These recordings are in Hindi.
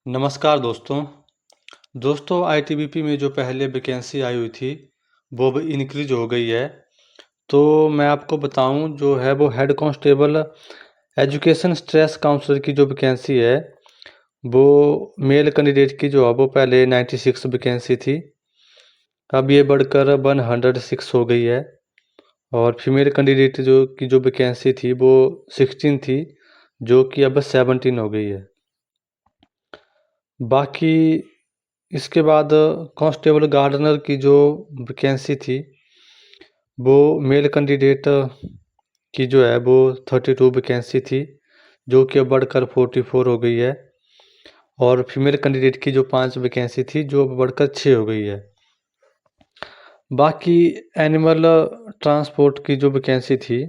नमस्कार दोस्तों। आईटीबीपी में जो पहले वैकेंसी आई हुई थी वो अब इंक्रीज हो गई है। तो मैं आपको बताऊं जो है वो head constable education stress counsellor की जो वैकेंसी है वो मेल कैंडिडेट की जो है वो पहले 96 वैकेंसी थी, अब ये बढ़कर 106 हो गई है। और फीमेल कैंडिडेट जो वैकेंसी थी वो 16 थी, जो कि अब 17 हो गई है। बाकी इसके बाद कांस्टेबल गार्डनर की जो वैकेंसी थी वो मेल कैंडिडेट की जो है वो 32 वैकेंसी थी, जो कि अब बढ़कर 44 हो गई है। और फीमेल कैंडिडेट की जो 5 वैकेंसी थी जो अब बढ़कर 6 हो गई है। बाकी एनिमल ट्रांसपोर्ट की जो वैकेंसी थी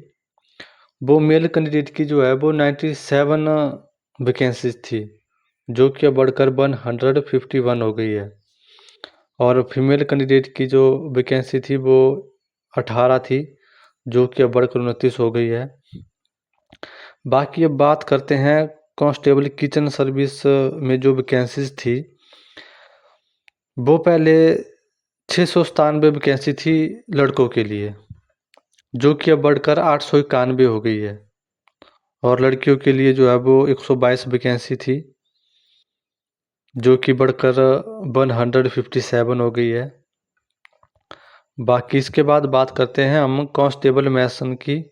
वो मेल कैंडिडेट की जो है वो 97 वैकेंसी थी, जो कि अब बढ़कर 151 हो गई है। और फीमेल कैंडिडेट की जो वैकेंसी थी वो 18 थी, जो कि अब बढ़कर 29 हो गई है। बाकी अब बात करते हैं कांस्टेबल किचन सर्विस में जो वैकेंसीज थी वो पहले 697 वैकेंसी थी लड़कों के लिए, जो कि अब बढ़कर 891 हो गई है। और लड़कियों के लिए जो है वो 122 वैकेंसी थी, जो कि बढ़कर 157 हो गई है। बाकी इसके बाद बात करते हैं हम कांस्टेबल मैसन की।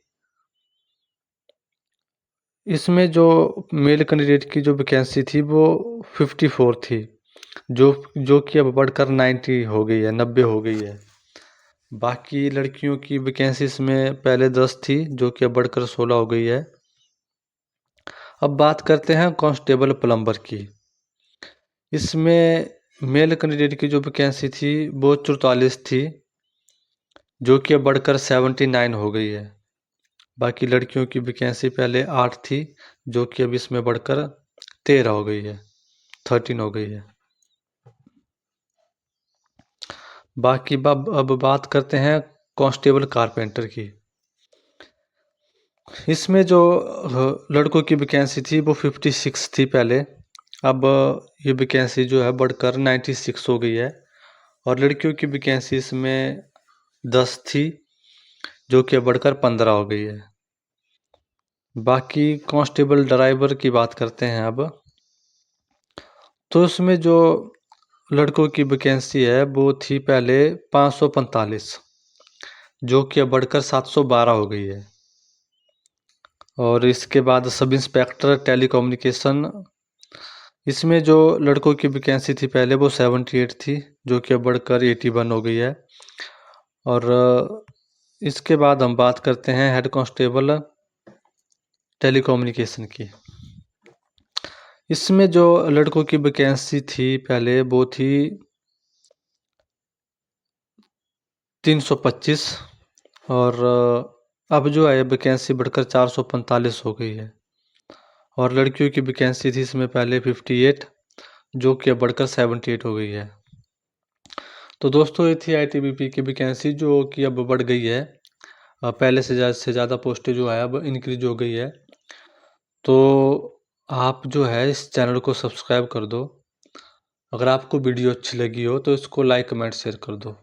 इसमें जो मेल कैंडिडेट की जो वैकेंसी थी वो 54 थी, जो कि अब बढ़कर 90 हो गई है, 90 हो गई है। बाकी लड़कियों की वैकेंसी इसमें पहले 10 थी, जो कि अब बढ़कर 16 हो गई है। अब बात करते हैं कांस्टेबल प्लम्बर की। इसमें मेल कैंडिडेट की जो वैकेंसी थी वो 44 थी, जो कि अब बढ़कर 79 हो गई है। बाकी लड़कियों की वैकेंसी पहले 8 थी, जो कि अब इसमें बढ़कर 13 हो गई है, 13 हो गई है। बाकी अब बात करते हैं कांस्टेबल कारपेंटर की। इसमें जो लड़कों की वैकेंसी थी वो 56 थी पहले, अब ये वैकेंसी जो है बढ़कर 96 हो गई है। और लड़कियों की वैकेंसी इसमें 10 थी, जो कि अब बढ़कर 15 हो गई है। बाकी कांस्टेबल ड्राइवर की बात करते हैं अब। तो इसमें जो लड़कों की वैकेंसी है वो थी पहले 545, जो कि अब बढ़कर 712 हो गई है। और इसके बाद सब इंस्पेक्टर टेलीकम्युनिकेशन, इसमें जो लड़कों की वैकेंसी थी पहले वो 78 थी, जो कि अब बढ़कर 81 हो गई है। और इसके बाद हम बात करते हैं हेड कांस्टेबल टेलीकम्युनिकेशन की। इसमें जो लड़कों की वैकेंसी थी पहले वो थी 325, और अब जो है वैकेंसी बढ़कर 445 हो गई है। और लड़कियों की वैकेंसी थी इसमें पहले 58, जो कि अब बढ़कर 78 हो गई है। तो दोस्तों ये थी आईटीबीपी की वैकेंसी, जो कि अब बढ़ गई है। पहले से ज़्यादा पोस्टें जो है अब इंक्रीज हो गई है। तो आप जो है इस चैनल को सब्सक्राइब कर दो। अगर आपको वीडियो अच्छी लगी हो तो इसको लाइक कमेंट शेयर कर दो।